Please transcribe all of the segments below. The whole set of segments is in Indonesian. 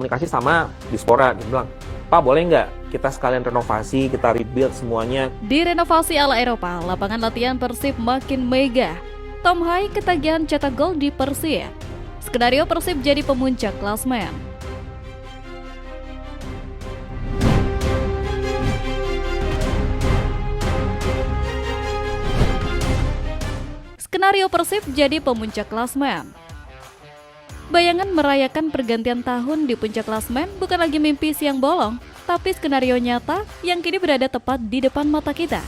komunikasi sama Dispora, dia bilang, Pak boleh nggak kita sekalian renovasi, kita rebuild semuanya. Direnovasi ala Eropa, lapangan latihan Persib makin mega. Tom Hai ketagihan cetak gol di Persib. Skenario Persib jadi pemuncak klasemen. Skenario Persib jadi pemuncak klasemen. Bayangan merayakan pergantian tahun di puncak klasemen bukan lagi mimpi siang bolong, tapi skenario nyata yang kini berada tepat di depan mata kita.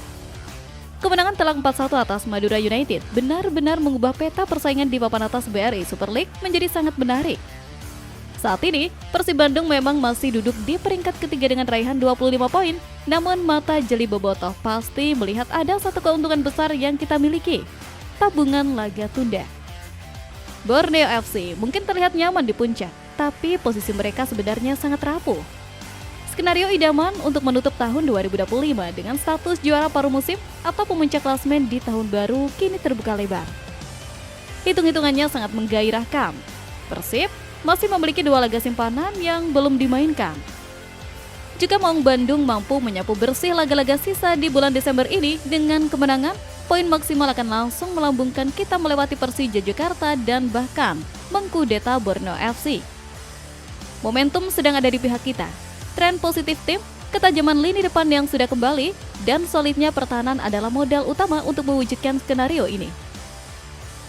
Kemenangan telak 4-1 atas Madura United benar-benar mengubah peta persaingan di papan atas BRI Super League menjadi sangat menarik. Saat ini, Persib Bandung memang masih duduk di peringkat ketiga dengan raihan 25 poin, namun mata jeli bobotoh pasti melihat ada satu keuntungan besar yang kita miliki, tabungan laga tunda. Borneo FC mungkin terlihat nyaman di puncak, tapi posisi mereka sebenarnya sangat rapuh. Skenario idaman untuk menutup tahun 2025 dengan status juara paruh musim atau pemuncak klasemen di tahun baru kini terbuka lebar. Hitung-hitungannya sangat menggairahkan. Persib masih memiliki 2 laga simpanan yang belum dimainkan. Jika Maung Bandung mampu menyapu bersih laga-laga sisa di bulan Desember ini dengan kemenangan, poin maksimal akan langsung melambungkan kita melewati Persija Jakarta dan bahkan mengkudeta Borneo FC. Momentum sedang ada di pihak kita. Tren positif tim, ketajaman lini depan yang sudah kembali, dan solidnya pertahanan adalah modal utama untuk mewujudkan skenario ini.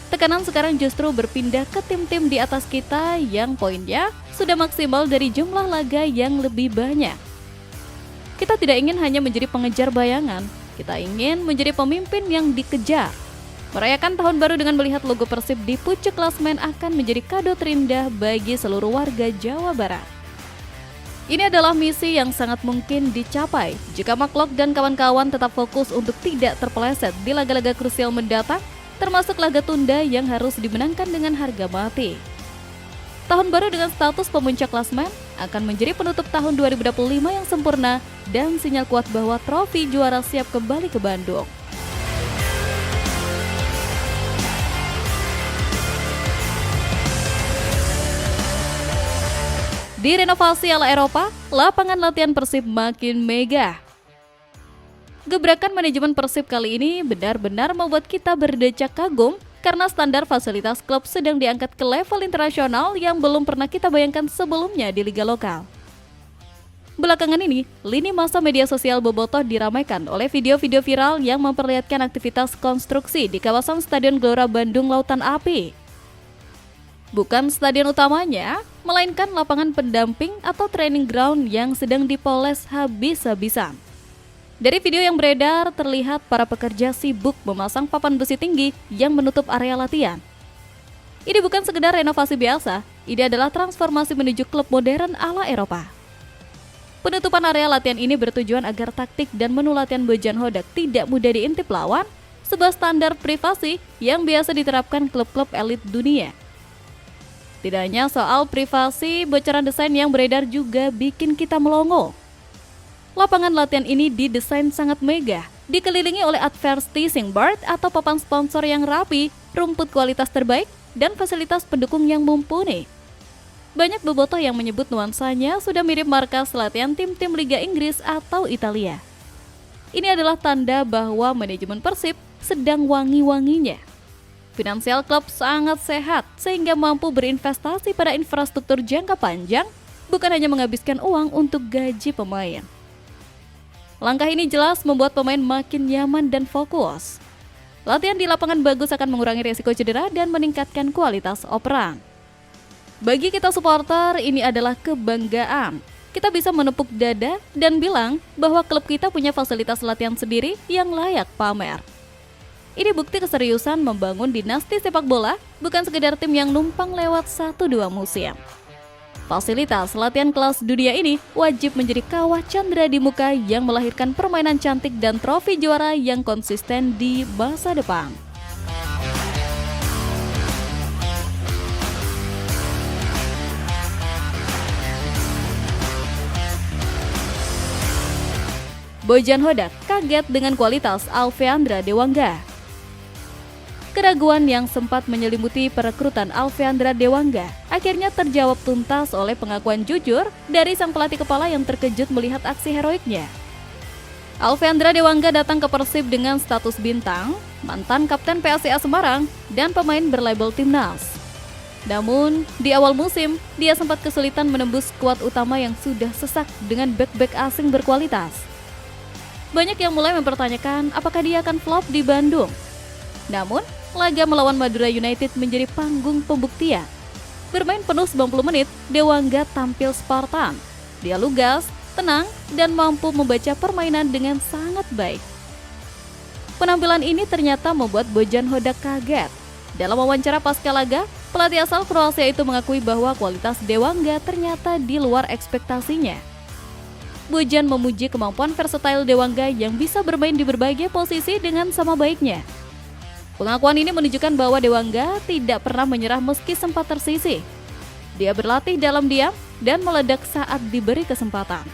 Tekanan sekarang justru berpindah ke tim-tim di atas kita yang poinnya sudah maksimal dari jumlah laga yang lebih banyak. Kita tidak ingin hanya menjadi pengejar bayangan, kita ingin menjadi pemimpin yang dikejar. Merayakan tahun baru dengan melihat logo Persib di puncak klasemen akan menjadi kado terindah bagi seluruh warga Jawa Barat. Ini adalah misi yang sangat mungkin dicapai jika Maklok dan kawan-kawan tetap fokus untuk tidak terpeleset di laga-laga krusial mendatang, termasuk laga tunda yang harus dimenangkan dengan harga mati. Tahun baru dengan status pemuncak klasemen akan menjadi penutup tahun 2025 yang sempurna dan sinyal kuat bahwa trofi juara siap kembali ke Bandung. Direnovasi ala Eropa, lapangan latihan Persib makin mega. Gebrakan manajemen Persib kali ini benar-benar membuat kita berdecak kagum karena standar fasilitas klub sedang diangkat ke level internasional yang belum pernah kita bayangkan sebelumnya di liga lokal. Belakangan ini, lini masa media sosial bobotoh diramaikan oleh video-video viral yang memperlihatkan aktivitas konstruksi di kawasan Stadion Gelora Bandung Lautan Api. Bukan stadion utamanya, melainkan lapangan pendamping atau training ground yang sedang dipoles habis-habisan. Dari video yang beredar, terlihat para pekerja sibuk memasang papan besi tinggi yang menutup area latihan. Ini bukan sekedar renovasi biasa, ini adalah transformasi menuju klub modern ala Eropa. Penutupan area latihan ini bertujuan agar taktik dan menu latihan Bojan Hodak tidak mudah diintip lawan, sebuah standar privasi yang biasa diterapkan klub-klub elit dunia. Tidak hanya soal privasi, bocoran desain yang beredar juga bikin kita melongo. Lapangan latihan ini didesain sangat megah, dikelilingi oleh advertising board atau papan sponsor yang rapi, rumput kualitas terbaik, dan fasilitas pendukung yang mumpuni. Banyak bobotoh yang menyebut nuansanya sudah mirip markas latihan tim-tim Liga Inggris atau Italia. Ini adalah tanda bahwa manajemen Persib sedang wangi-wanginya. Finansial klub sangat sehat sehingga mampu berinvestasi pada infrastruktur jangka panjang, bukan hanya menghabiskan uang untuk gaji pemain. Langkah ini jelas membuat pemain makin nyaman dan fokus. Latihan di lapangan bagus akan mengurangi risiko cedera dan meningkatkan kualitas operang. Bagi kita supporter, ini adalah kebanggaan. Kita bisa menepuk dada dan bilang bahwa klub kita punya fasilitas latihan sendiri yang layak pamer. Ini bukti keseriusan membangun dinasti sepak bola, bukan sekedar tim yang numpang lewat 1-2 musim. Fasilitas latihan kelas dunia ini wajib menjadi kawah candra di muka yang melahirkan permainan cantik dan trofi juara yang konsisten di masa depan. Bojan Hodak kaget dengan kualitas Alveandra Dewangga. Keraguan yang sempat menyelimuti perekrutan Alfeandra Dewangga akhirnya terjawab tuntas oleh pengakuan jujur dari sang pelatih kepala yang terkejut melihat aksi heroiknya. Alfeandra Dewangga datang ke Persib dengan status bintang, mantan kapten PSIA Semarang, dan pemain berlabel timnas. Namun, di awal musim, dia sempat kesulitan menembus skuad utama yang sudah sesak dengan bek-bek asing berkualitas. Banyak yang mulai mempertanyakan apakah dia akan flop di Bandung. Namun, laga melawan Madura United menjadi panggung pembuktian. Bermain penuh 90 menit, Dewangga tampil Spartan. Dia lugas, tenang, dan mampu membaca permainan dengan sangat baik. Penampilan ini ternyata membuat Bojan Hodak kaget. Dalam wawancara pasca laga, pelatih asal Kroasia itu mengakui bahwa kualitas Dewangga ternyata di luar ekspektasinya. Bojan memuji kemampuan versatile Dewangga yang bisa bermain di berbagai posisi dengan sama baiknya. Pengakuan ini menunjukkan bahwa Dewangga tidak pernah menyerah meski sempat tersisih. Dia berlatih dalam diam dan meledak saat diberi kesempatan.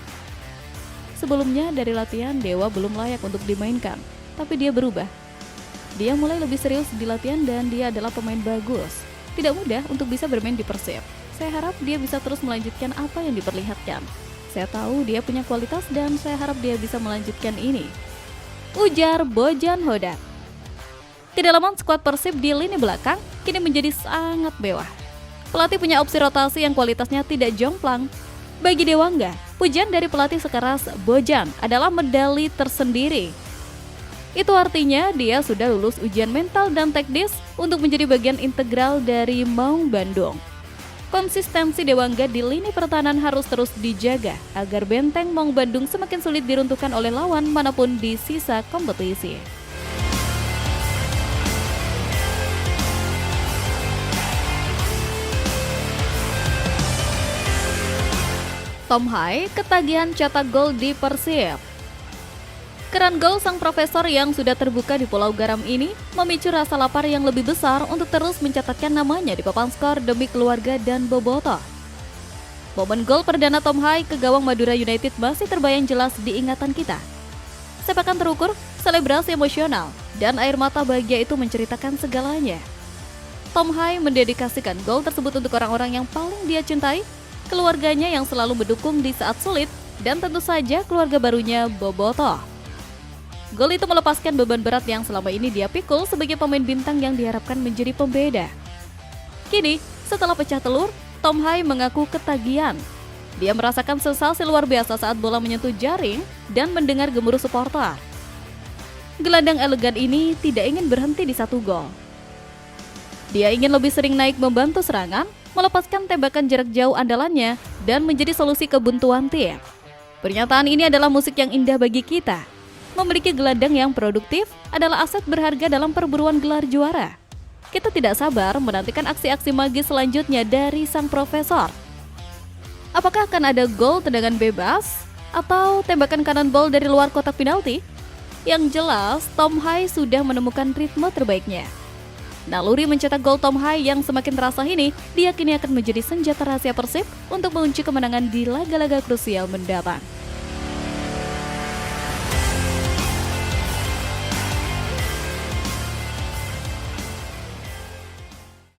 Sebelumnya dari latihan, Dewa belum layak untuk dimainkan, tapi dia berubah. Dia mulai lebih serius di latihan dan dia adalah pemain bagus. Tidak mudah untuk bisa bermain di Persib. Saya harap dia bisa terus melanjutkan apa yang diperlihatkan. Saya tahu dia punya kualitas dan saya harap dia bisa melanjutkan ini, ujar Bojan Hodak. Kedalaman skuad Persib di lini belakang kini menjadi sangat mewah. Pelatih punya opsi rotasi yang kualitasnya tidak jomplang. Bagi Dewangga, pujian dari pelatih sekeras Bojan adalah medali tersendiri. Itu artinya dia sudah lulus ujian mental dan teknis untuk menjadi bagian integral dari Maung Bandung. Konsistensi Dewangga di lini pertahanan harus terus dijaga agar benteng Maung Bandung semakin sulit diruntuhkan oleh lawan manapun di sisa kompetisi. Tom Hai ketagihan cetak gol di Persib. Keran gol sang profesor yang sudah terbuka di Pulau Garam ini memicu rasa lapar yang lebih besar untuk terus mencatatkan namanya di papan skor demi keluarga dan bobotoh. Momen gol perdana Tom Hai ke gawang Madura United masih terbayang jelas di ingatan kita. Sepakan terukur, selebrasi emosional, dan air mata bahagia itu menceritakan segalanya. Tom Hai mendedikasikan gol tersebut untuk orang-orang yang paling dia cintai, keluarganya yang selalu mendukung di saat sulit, dan tentu saja keluarga barunya Bobotoh. Gol itu melepaskan beban berat yang selama ini dia pikul sebagai pemain bintang yang diharapkan menjadi pembeda. Kini, setelah pecah telur, Tom Hai mengaku ketagihan. Dia merasakan sensasi luar biasa saat bola menyentuh jaring dan mendengar gemuruh supporter. Gelandang elegan ini tidak ingin berhenti di satu gol. Dia ingin lebih sering naik membantu serangan, melepaskan tembakan jarak jauh andalannya, dan menjadi solusi kebuntuan tim. Pernyataan ini adalah musik yang indah bagi kita. Memiliki gelandang yang produktif adalah aset berharga dalam perburuan gelar juara. Kita tidak sabar menantikan aksi-aksi magis selanjutnya dari sang profesor. Apakah akan ada gol tendangan bebas atau tembakan cannonball dari luar kotak penalti? Yang jelas, Tom Hai sudah menemukan ritme terbaiknya. Naluri mencetak gol Tom Hai yang semakin terasa ini diyakini akan menjadi senjata rahasia Persib untuk mengunci kemenangan di laga-laga krusial mendatang.